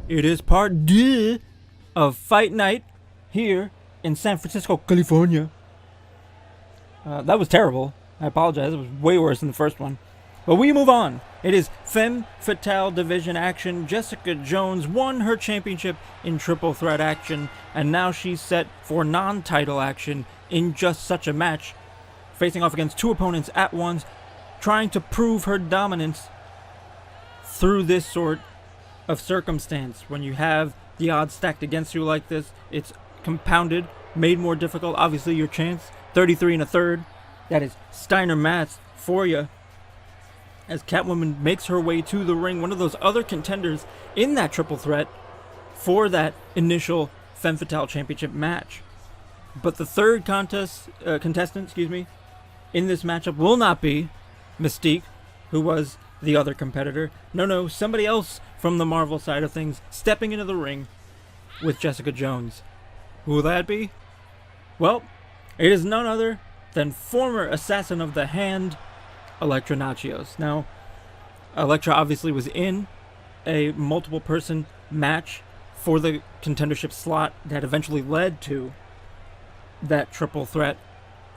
It is part 2 of Fight Night here in San Francisco, California. That was terrible. I apologize. It was way worse than the first one. But we move on. It is Femmes Fatales division action. Jessica Jones won her championship in triple threat action, and now she's set for non-title action in just such a match, facing off against two opponents at once, trying to prove her dominance through this sort of circumstance. When you have the odds stacked against you like this, it's compounded, made more difficult. Obviously, your chance, 33 1/3. That is Steiner maths for you. As Catwoman makes her way to the ring, one of those other contenders in that triple threat for that initial Femme Fatale Championship match. But the third contestant, in this matchup will not be Mystique, who was the other competitor. No, somebody else from the Marvel side of things stepping into the ring with Jessica Jones. Who will that be? Well, it is none other than former Assassin of the Hand, Elektra Nachios. Now, Elektra obviously was in a multiple person match for the contendership slot that eventually led to that triple threat.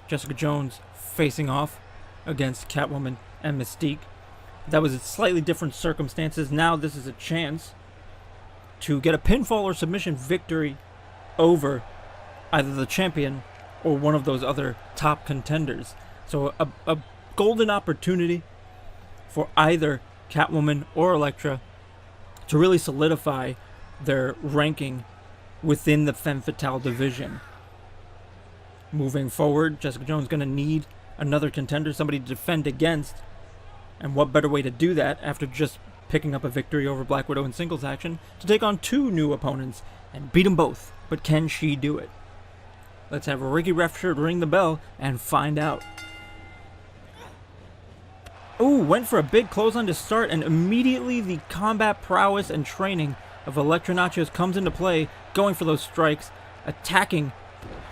Jessica Jones facing off against Catwoman and Mystique. That was slightly different circumstances. Now this is a chance to get a pinfall or submission victory over either the champion or one of those other top contenders. So a golden opportunity for either Catwoman or Elektra to really solidify their ranking within the Femme Fatale division. Moving forward, Jessica Jones is going to need another contender, somebody to defend against. And what better way to do that after just picking up a victory over Black Widow in singles action to take on two new opponents and beat them both. But can she do it? Let's have Ricky Refshirt ring the bell and find out. Ooh, went for a big clothesline to start, and immediately the combat prowess and training of Elektra Nachios comes into play, going for those strikes, attacking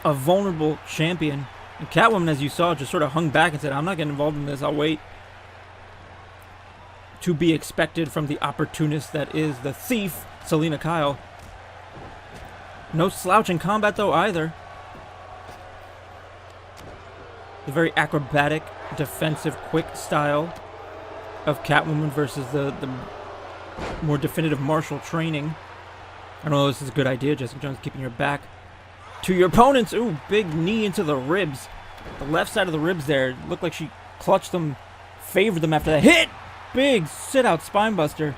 a vulnerable champion. And Catwoman, as you saw, just sort of hung back and said, I'm not getting involved in this, I'll wait. To be expected from the opportunist that is the thief, Selena Kyle. No slouch in combat, though, either. The very acrobatic, defensive, quick style of Catwoman versus the more definitive martial training. I don't know if this is a good idea. Jessica Jones keeping your back to your opponents. Ooh, big knee into the ribs. The left side of the ribs there. Looked like she clutched them, favored them after that hit. Big sit-out spinebuster.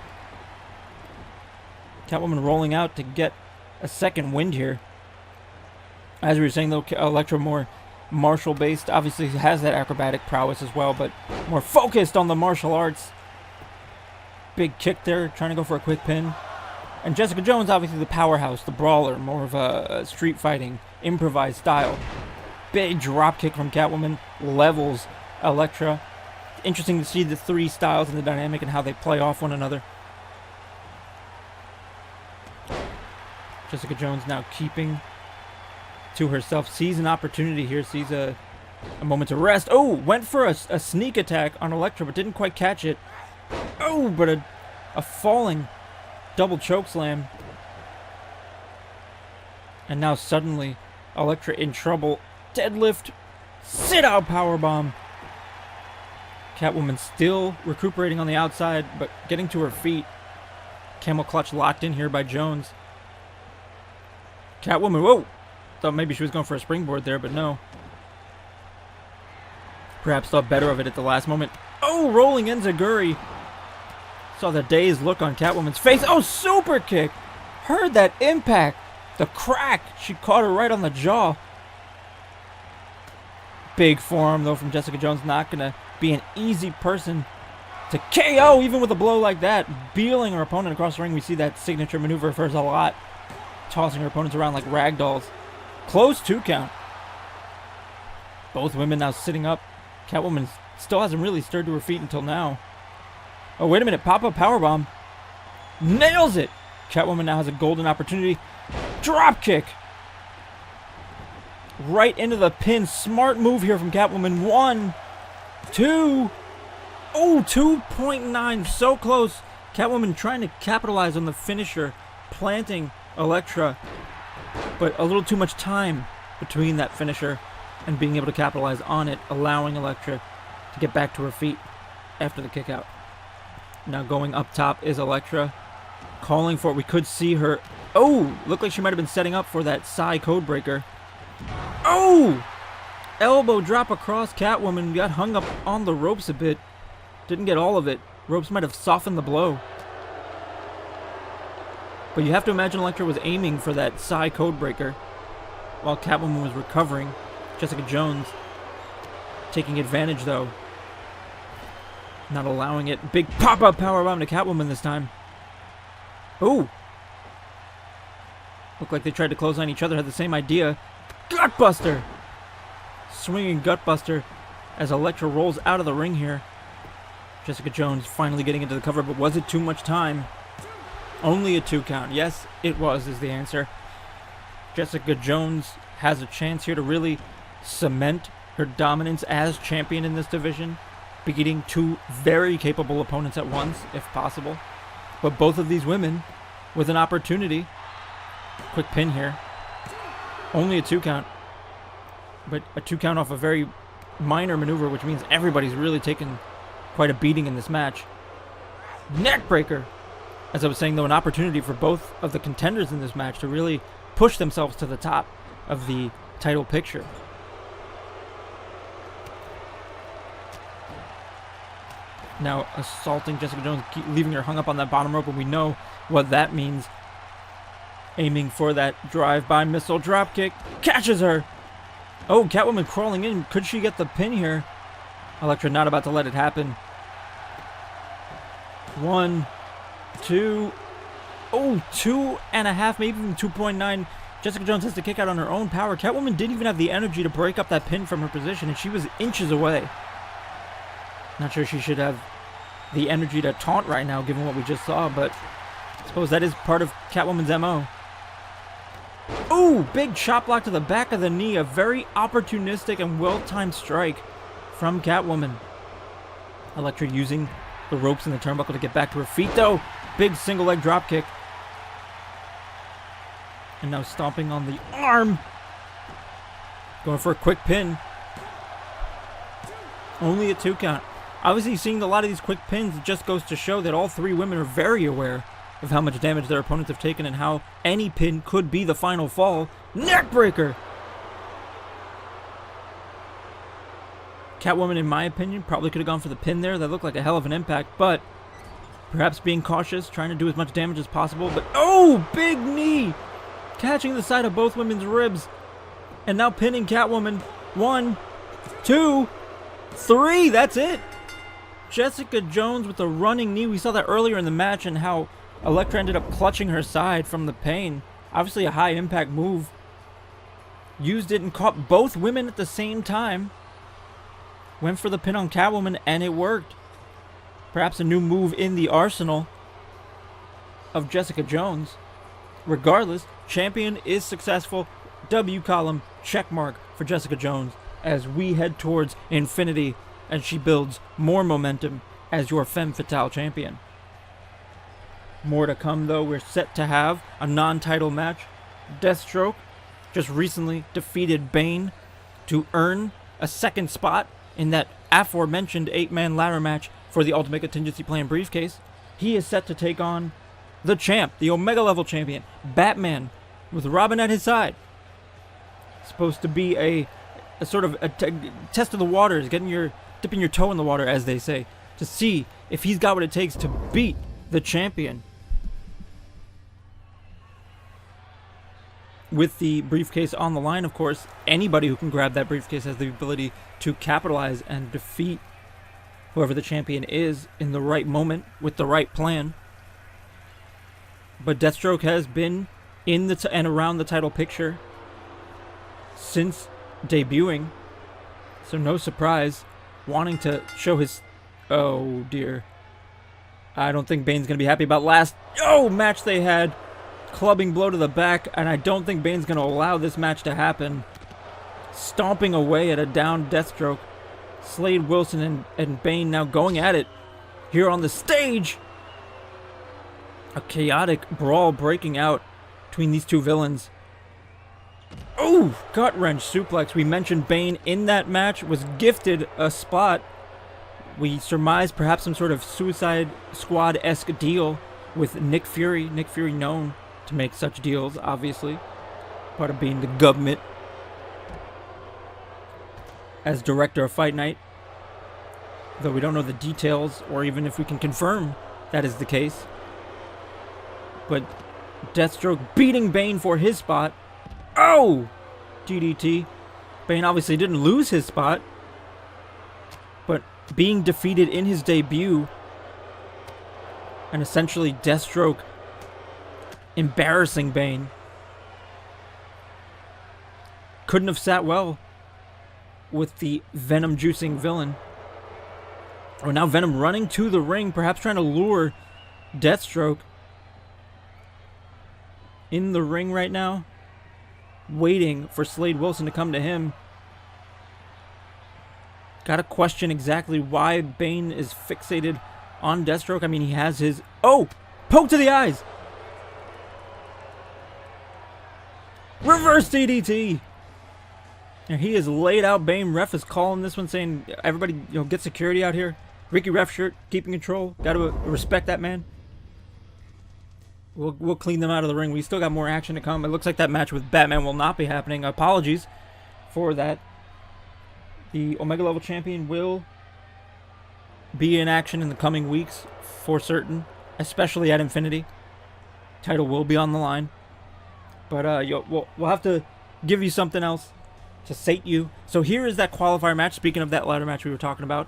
Catwoman rolling out to get a second wind here. As we were saying, though, Elektra more martial-based. Obviously has that acrobatic prowess as well, but more focused on the martial arts. Big kick there, trying to go for a quick pin. And Jessica Jones, obviously the powerhouse, the brawler, more of a street fighting, improvised style. Big drop kick from Catwoman, levels Elektra. Interesting to see the three styles and the dynamic and how they play off one another. Jessica Jones now keeping to herself, sees an opportunity here, sees a moment to rest. Oh, went for a sneak attack on Elektra, but didn't quite catch it. Oh, but a falling double choke slam. And now suddenly, Elektra in trouble. Deadlift, sit-out powerbomb. Catwoman still recuperating on the outside, but getting to her feet. Camel clutch locked in here by Jones. Catwoman, whoa! Thought maybe she was going for a springboard there, but no. Perhaps thought better of it at the last moment. Oh, rolling enziguri. Saw the dazed look on Catwoman's face. Oh, super kick. Heard that impact. The crack. She caught her right on the jaw. Big forearm, though, from Jessica Jones. Not going to be an easy person to KO, even with a blow like that. Beeling her opponent across the ring. We see that signature maneuver of hers a lot. Tossing her opponents around like rag dolls. Close 2 count. Both women now sitting up. Catwoman still hasn't really stirred to her feet until now. Oh, wait a minute. Pop-up powerbomb. Nails it. Catwoman now has a golden opportunity. Drop kick. Right into the pin. Smart move here from Catwoman. 1, 2. Oh, 2.9. So close. Catwoman trying to capitalize on the finisher planting Elektra, but a little too much time between that finisher and being able to capitalize on it, allowing Elektra to get back to her feet after the kick out. Now going up top is Elektra, calling for it. We could see her. Oh, looked like she might have been setting up for that Psy codebreaker. Oh! Elbow drop across Catwoman, got hung up on the ropes a bit. Didn't get all of it. Ropes might have softened the blow. But you have to imagine Elektra was aiming for that Psy codebreaker while Catwoman was recovering. Jessica Jones taking advantage though. Not allowing it. Big pop-up powerbomb to Catwoman this time. Ooh. Looked like they tried to close on each other, had the same idea. Gutbuster! Swinging gutbuster as Elektra rolls out of the ring here. Jessica Jones finally getting into the cover, but was it too much time? Only a 2 count. Yes, it was, is the answer. Jessica Jones has a chance here to really cement her dominance as champion in this division, beating 2 very capable opponents at once, if possible. But both of these women with an opportunity. Quick pin here. Only a 2 count. But a 2 count off a very minor maneuver, which means everybody's really taken quite a beating in this match. Neckbreaker! As I was saying, though, an opportunity for both of the contenders in this match to really push themselves to the top of the title picture. Now assaulting Jessica Jones, leaving her hung up on that bottom rope, and we know what that means. Aiming for that drive-by missile dropkick. Catches her! Oh, Catwoman crawling in. Could she get the pin here? Elektra not about to let it happen. 1, 2. Oh, 2.5, maybe even 2.9. Jessica Jones has to kick out on her own power. Catwoman didn't even have the energy to break up that pin from her position, and she was inches away. Not sure she should have the energy to taunt right now, given what we just saw, but I suppose that is part of Catwoman's MO. Ooh, big chop block to the back of the knee. A very opportunistic and well-timed strike from Catwoman. Elektra using the ropes in the turnbuckle to get back to her feet, though. Big single leg drop kick. And now stomping on the arm. Going for a quick pin. Only a 2 count. Obviously, seeing a lot of these quick pins, it just goes to show that all 3 women are very aware of how much damage their opponents have taken and how any pin could be the final fall. Neckbreaker! Catwoman, in my opinion, probably could have gone for the pin there. That looked like a hell of an impact, but perhaps being cautious, trying to do as much damage as possible. But, oh, big knee! Catching the side of both women's ribs. And now pinning Catwoman. 1, 2, 3. That's it. Jessica Jones with a running knee. We saw that earlier in the match and how Elektra ended up clutching her side from the pain. Obviously a high impact move. Used it and caught both women at the same time. Went for the pin on Catwoman and it worked. Perhaps a new move in the arsenal of Jessica Jones. Regardless, champion is successful. W column, check mark for Jessica Jones as we head towards infinity and she builds more momentum as your Femme Fatale champion. More to come, though. We're set to have a non-title match. Deathstroke just recently defeated Bane to earn a second spot in that aforementioned 8-man ladder match for the Ultimate Contingency Plan briefcase. He is set to take on the champ, the Omega level champion, Batman, with Robin at his side. Supposed to be a sort of a test of the waters, dipping your toe in the water, as they say, to see if he's got what it takes to beat the champion. With the briefcase on the line, of course, anybody who can grab that briefcase has the ability to capitalize and defeat whoever the champion is in the right moment with the right plan. But Deathstroke has been in and around the title picture since debuting, so no surprise, wanting to show his... Oh dear. I don't think Bane's going to be happy about last match they had. Clubbing blow to the back, and I don't think Bane's going to allow this match to happen. Stomping away at a down Deathstroke. Slade Wilson and Bane now going at it here on the stage. A chaotic brawl breaking out between these two villains. Oh, gut wrench suplex. We mentioned Bane in that match was gifted a spot. We surmise perhaps some sort of Suicide Squad-esque deal with Nick Fury. Nick Fury known to make such deals, obviously. Part of being the government. As director of Fight Night. Though we don't know the details or even if we can confirm that is the case. But Deathstroke beating Bane for his spot. Oh! DDT. Bane obviously didn't lose his spot. But being defeated in his debut. And essentially Deathstroke embarrassing Bane. Couldn't have sat well with the Venom juicing villain. Oh, now Venom running to the ring, perhaps trying to lure Deathstroke. In the ring right now, waiting for Slade Wilson to come to him. Gotta question exactly why Bane is fixated on Deathstroke. I mean, he has his... Oh! Poke to the eyes! Reverse DDT! And he has laid out Bane. Ref is calling this one, saying, everybody, get security out here. Ricky Ref shirt, keeping control. Gotta respect that man. We'll clean them out of the ring. We still got more action to come. It looks like that match with Batman will not be happening. Apologies for that. The Omega level champion will be in action in the coming weeks for certain, especially at Infinity. Title will be on the line. But we'll have to give you something else to sate you. So here is that qualifier match. Speaking of that ladder match we were talking about,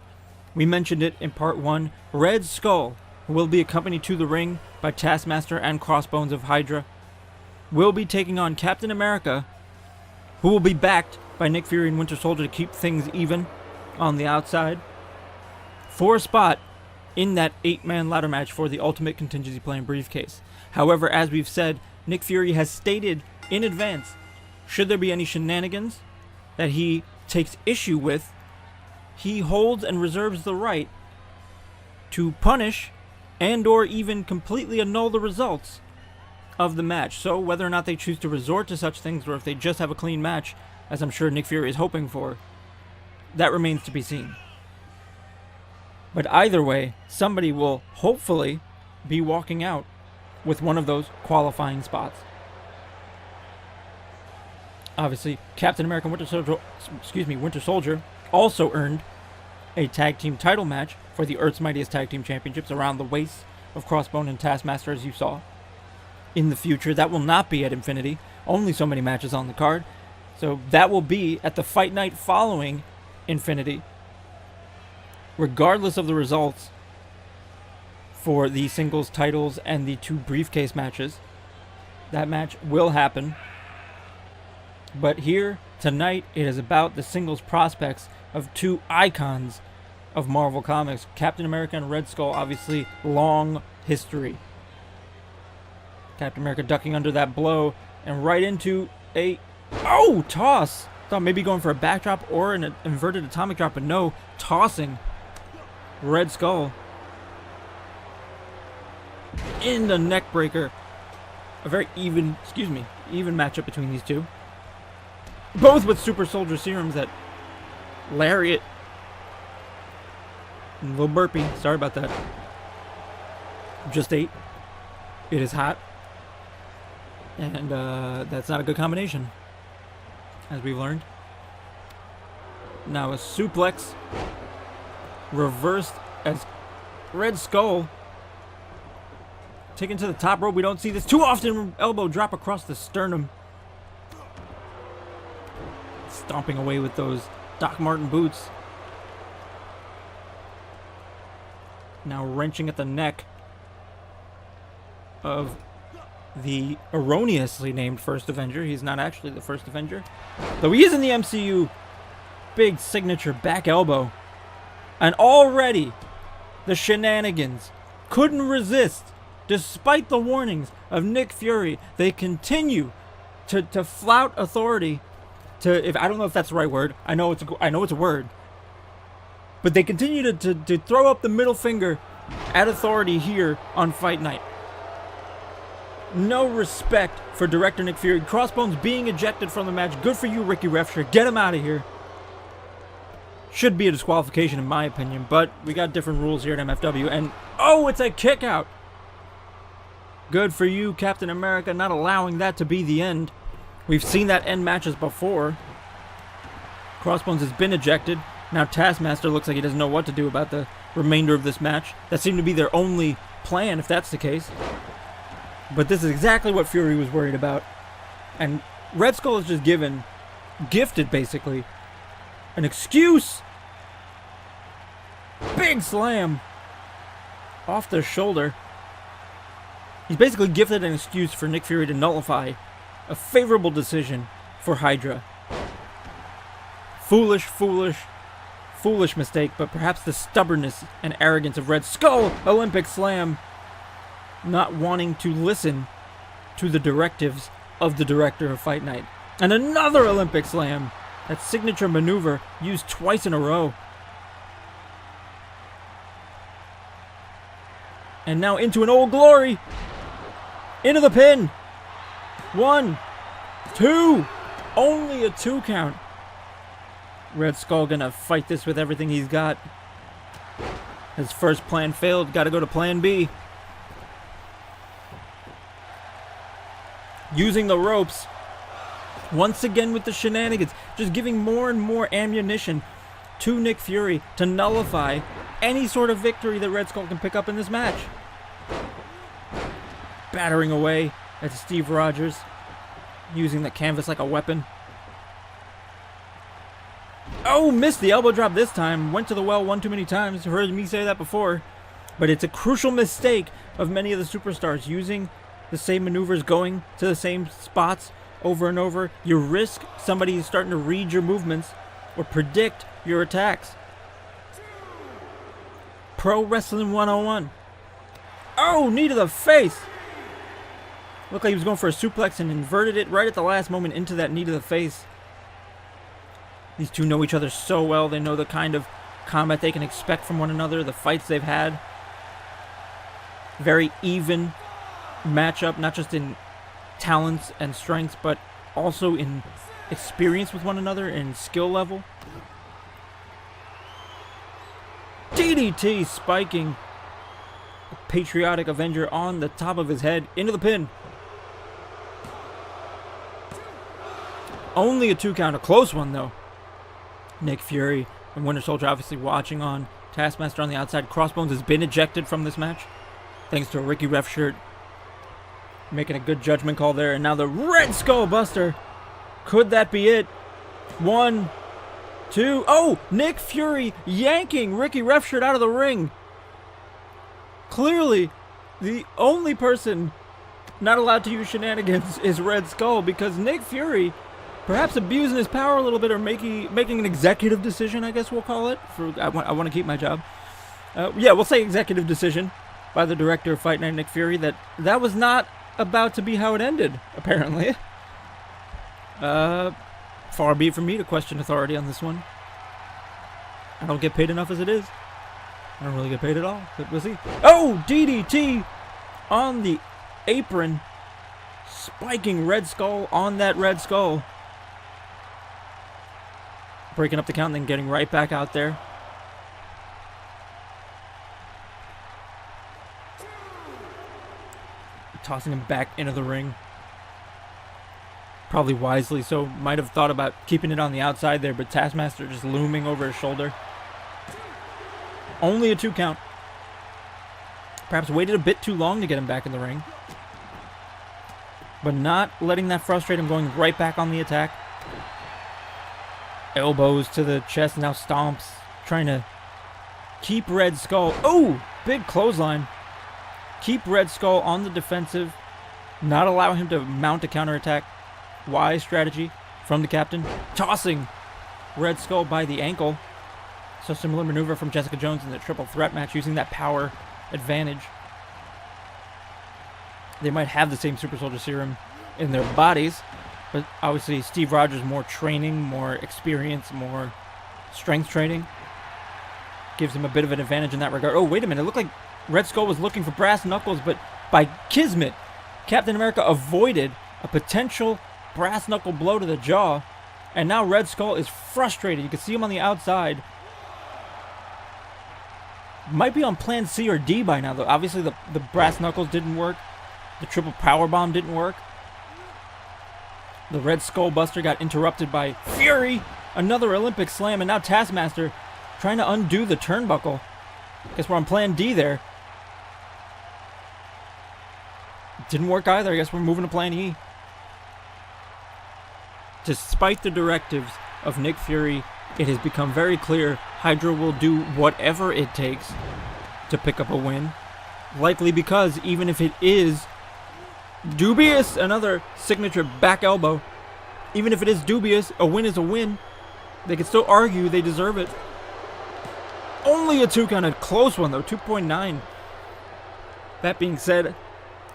we mentioned it in part 1. Red Skull, who will be accompanied to the ring by Taskmaster and Crossbones of HYDRA, will be taking on Captain America, who will be backed by Nick Fury and Winter Soldier to keep things even on the outside, for a spot in that 8-man ladder match for the Ultimate Contingency Plan briefcase. However, as we've said, Nick Fury has stated in advance, should there be any shenanigans that he takes issue with, he holds and reserves the right to punish and or even completely annul the results of the match. So whether or not they choose to resort to such things or if they just have a clean match, as I'm sure Nick Fury is hoping for, that remains to be seen. But either way, somebody will hopefully be walking out with one of those qualifying spots. Obviously, Captain America and Winter Soldier also earned a tag team title match for the Earth's Mightiest Tag Team Championships around the waist of Crossbone and Taskmaster, as you saw. In the future, that will not be at Infinity. Only so many matches on the card. So that will be at the Fight Night following Infinity. Regardless of the results for the singles titles and the 2 briefcase matches, that match will happen. But here, tonight, it is about the singles prospects of 2 icons of Marvel Comics. Captain America and Red Skull, obviously, long history. Captain America ducking under that blow and right into a... Oh! Toss! Thought maybe going for a backdrop or an inverted atomic drop, but no. Tossing Red Skull in the neck breaker. A very even matchup between these two. Both with super soldier serums. That lariat. A little burpee. Sorry about that. Just ate. It is hot. And that's not a good combination, as we've learned. Now a suplex. Reversed as Red Skull taken to the top rope. We don't see this too often. Elbow drop across the sternum. Stomping away with those Doc Marten boots. Now wrenching at the neck of the erroneously named First Avenger. He's not actually the First Avenger, though he is in the MCU. Big signature back elbow. And already the Shenanigans couldn't resist, despite the warnings of Nick Fury. They continue to flout authority. I don't know if that's the right word. I know it's a word. But they continue to throw up the middle finger at authority here on Fight Night. No respect for director Nick Fury. Crossbones being ejected from the match. Good for you, Ricky Refsher. Get him out of here. Should be a disqualification in my opinion, but we got different rules here at MFW. And, oh, it's a kick out. Good for you, Captain America, not allowing that to be the end. We've seen that end matches before. Crossbones has been ejected. Now Taskmaster looks like he doesn't know what to do about the remainder of this match. That seemed to be their only plan, if that's the case. But this is exactly what Fury was worried about. And Red Skull is just gifted basically, an excuse. Big slam off the shoulder. He's basically gifted an excuse for Nick Fury to nullify a favorable decision for HYDRA. Foolish mistake, but perhaps the stubbornness and arrogance of Red Skull. Olympic slam. Not wanting to listen to the directives of the director of Fight Night. And another Olympic slam. That signature maneuver used twice in a row. And now into an Old Glory. Into the pin. 1, 2. Only a 2 count. Red Skull gonna fight this with everything he's got. His first plan failed. Gotta go to plan B. Using the ropes. Once again with the shenanigans. Just giving more and more ammunition to Nick Fury to nullify any sort of victory that Red Skull can pick up in this match. Battering away at Steve Rogers. Using the canvas like a weapon. Oh, missed the elbow drop this time. Went to the well one too many times. Heard me say that before. But it's a crucial mistake of many of the superstars. Using the same maneuvers, going to the same spots over and over. You risk somebody starting to read your movements or predict your attacks. Pro Wrestling 101. Oh, knee to the face. Looked like he was going for a suplex and inverted it right at the last moment into that knee to the face. These two know each other so well. They know the kind of combat they can expect from one another, the fights they've had. Very even matchup, not just in talents and strengths, but also in experience with one another and skill level. DDT spiking a patriotic Avenger on the top of his head into the pin. Only a 2 count, a close one though. Nick Fury and Winter Soldier obviously watching on. Taskmaster on the outside. Crossbones has been ejected from this match thanks to a Ricky Ref shirt. Making a good judgment call there. And now the Red Skull Buster. Could that be it? 1, 2. Oh, Nick Fury yanking Ricky Ref shirt out of the ring. Clearly, the only person not allowed to use shenanigans is Red Skull, because Nick Fury, perhaps abusing his power a little bit, or making an executive decision, I guess we'll call it. I want to keep my job. Yeah, we'll say executive decision by the director of Fight Night, Nick Fury, that was not about to be how it ended, apparently. Far be it from me to question authority on this one. I don't get paid enough as it is. I don't really get paid at all, but we'll see. Oh, DDT on the apron. Spiking Red Skull on that Red Skull. Breaking up the count, then getting right back out there. Tossing him back into the ring. Probably wisely so. Might have thought about keeping it on the outside there, but Taskmaster just looming over his shoulder. Only a 2 count. Perhaps waited a bit too long to get him back in the ring. But not letting that frustrate him, going right back on the attack. Elbows to the chest, now stomps. Trying to keep Red Skull. Oh, big clothesline. Keep Red Skull on the defensive. Not allow him to mount a counterattack. Wise strategy from the captain. Tossing Red Skull by the ankle. So similar maneuver from Jessica Jones in the triple threat match, using that power advantage. They might have the same Super Soldier Serum in their bodies, but obviously Steve Rogers, more training, more experience, more strength training, gives him a bit of an advantage in that regard. Oh, wait a minute. It looked like Red Skull was looking for brass knuckles, but by kismet, Captain America avoided a potential brass knuckle blow to the jaw. And now Red Skull is frustrated. You can see him on the outside. Might be on plan C or D by now, though. Obviously, the brass knuckles didn't work. The triple powerbomb didn't work. The Red Skull Buster got interrupted by Fury. Another Olympic slam, and now Taskmaster trying to undo the turnbuckle. Guess we're on plan D there. Didn't work either. I guess we're moving to plan E. Despite the directives of Nick Fury, it has become very clear HYDRA will do whatever it takes to pick up a win. Likely because even if it is dubious, another signature back elbow, even if it is dubious, a win is a win. They can still argue they deserve it. Only a 2 count, a close one though, 2.9. That being said,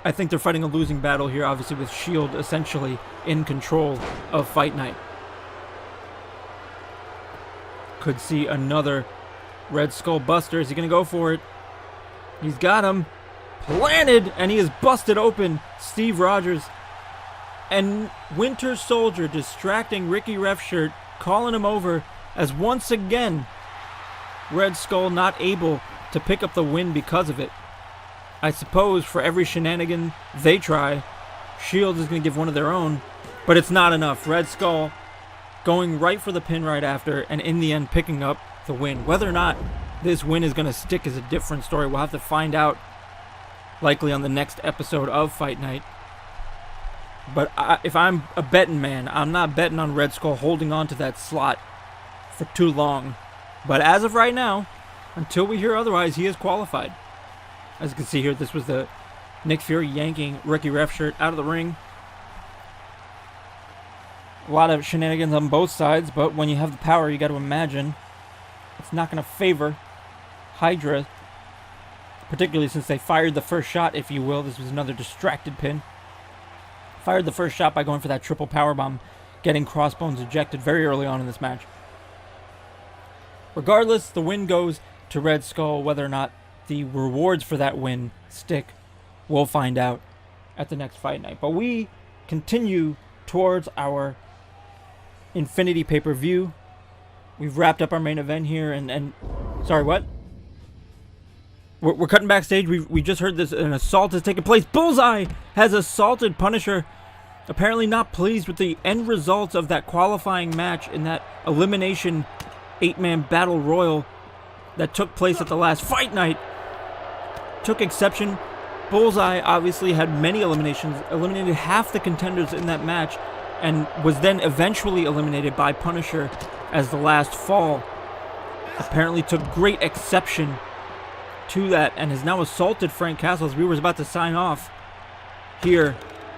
I think they're fighting a losing battle here, obviously with S.H.I.E.L.D. essentially in control of Fight Night. Could see another Red Skull Buster. Is he going to go for it? He's got him. Planted, and he is busted open. Steve Rogers. And Winter Soldier distracting Ricky Refshirt, calling him over as once again Red Skull not able to pick up the win because of it. I suppose for every shenanigan they try, S.H.I.E.L.D. is going to give one of their own, but it's not enough. Red Skull going right for the pin right after, and in the end picking up the win. Whether or not this win is going to stick is a different story. We'll have to find out likely on the next episode of Fight Night. But if I'm a betting man, I'm not betting on Red Skull holding on to that slot for too long. But as of right now, until we hear otherwise, he is qualified. As you can see here, this was the Nick Fury yanking Ricky Refshirt out of the ring. A lot of shenanigans on both sides, but when you have the power, you got to imagine it's not going to favor HYDRA, particularly since they fired the first shot, if you will. This was another distracted pin. Fired the first shot by going for that triple powerbomb, getting Crossbones ejected very early on in this match. Regardless, the win goes to Red Skull. Whether or not the rewards for that win stick, we'll find out at the next Fight Night. But we continue towards our Infinity pay-per-view. We've wrapped up our main event here, and sorry, what? We're cutting backstage. We just heard this, an assault has taken place. Bullseye has assaulted Punisher. Apparently not pleased with the end results of that qualifying match in that elimination 8-man battle royal that took place at the last Fight Night. Took exception. Bullseye obviously had many eliminations, eliminated half the contenders in that match, and was then eventually eliminated by Punisher as the last fall. Apparently took great exception to that and has now assaulted Frank Castle as we were about to sign off here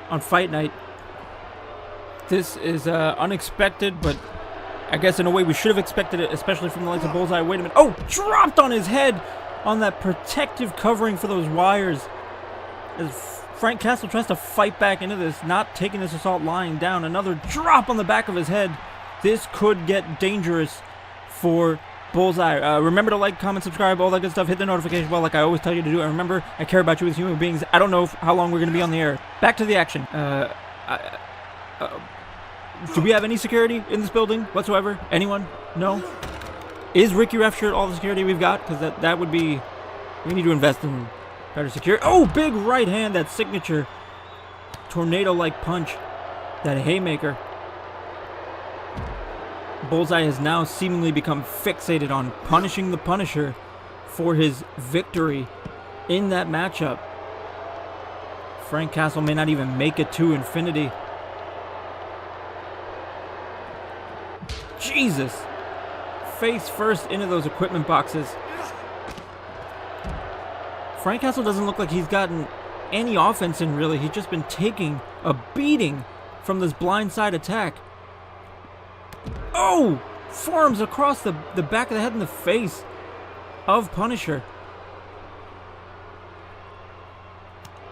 on Fight Night. This is unexpected, but I guess in a way we should have expected it, especially from the likes of Bullseye. Wait a minute. Oh, dropped on his head on that protective covering for those wires. As Frank Castle tries to fight back into this, not taking this assault lying down. Another drop on the back of his head. This could get dangerous for Bullseye. Remember to like, comment, subscribe, all that good stuff. Hit the notification bell like I always tell you to do. And remember, I care about you as human beings. I don't know how long we're going to be on the air. Back to the action. Do we have any security in this building whatsoever? Anyone? No? Is Ricky Refshirt all the security we've got? Because that would be... We need to invest in better security. Oh, big right hand. That signature tornado-like punch. That haymaker. Bullseye has now seemingly become fixated on punishing the Punisher for his victory in that matchup. Frank Castle may not even make it to Infinity. Jesus! Face first into those equipment boxes. Frank Castle doesn't look like he's gotten any offense in, really. He's just been taking a beating from this blindside attack. Oh! Forearms across the back of the head and the face of Punisher.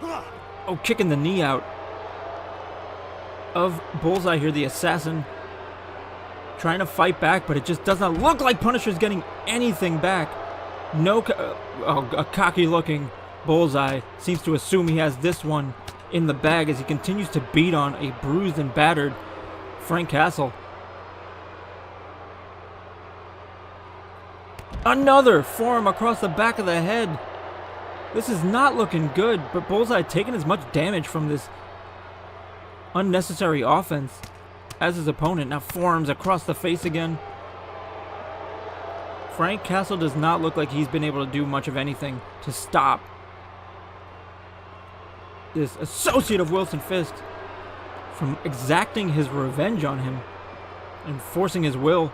Oh, kicking the knee out of Bullseye here, the assassin. Trying to fight back, but it just does not look like Punisher's getting anything back. No, a cocky-looking Bullseye seems to assume he has this one in the bag as he continues to beat on a bruised and battered Frank Castle. Another forearm across the back of the head. This is not looking good, but Bullseye taking as much damage from this unnecessary offense as his opponent. Now forearms across the face again. Frank Castle does not look like he's been able to do much of anything to stop this associate of Wilson Fisk from exacting his revenge on him and forcing his will.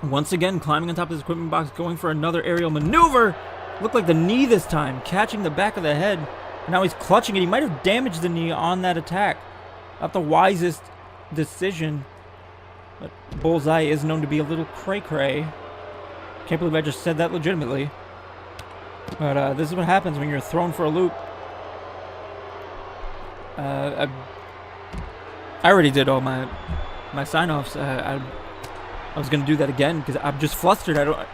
Once again, climbing on top of his equipment box, going for another aerial maneuver. Looked like the knee this time, catching the back of the head. Now he's clutching it. He might have damaged the knee on that attack. Not the wisest decision. But Bullseye is known to be a little cray-cray. Can't believe I just said that legitimately. But this is what happens when you're thrown for a loop. I already did all my sign-offs. I was going to do that again because I'm just flustered. I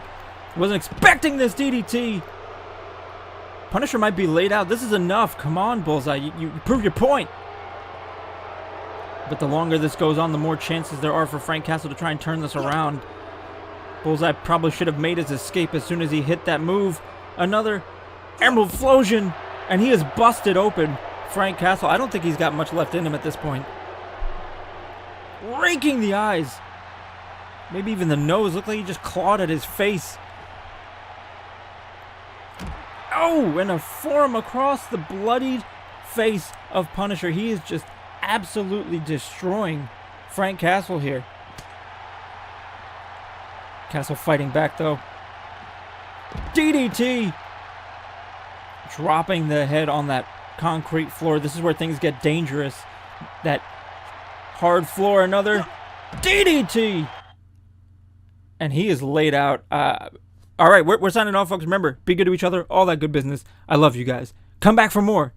wasn't expecting this DDT. Punisher might be laid out. This is enough. Come on, Bullseye. You prove your point. But the longer this goes on, the more chances there are for Frank Castle to try and turn this around. Bullseye probably should have made his escape as soon as he hit that move. Another Emerald Flosion, and he is busted open. Frank Castle, I don't think he's got much left in him at this point. Raking the eyes. Maybe even the nose. Looked like he just clawed at his face. Oh, and a forearm across the bloodied face of Punisher. He is just absolutely destroying Frank Castle here. Castle fighting back though. DDT! Dropping the head on that concrete floor. This is where things get dangerous. That hard floor. Another DDT! And he is laid out. All right, we're signing off, folks. Remember, be good to each other. All that good business. I love you guys. Come back for more.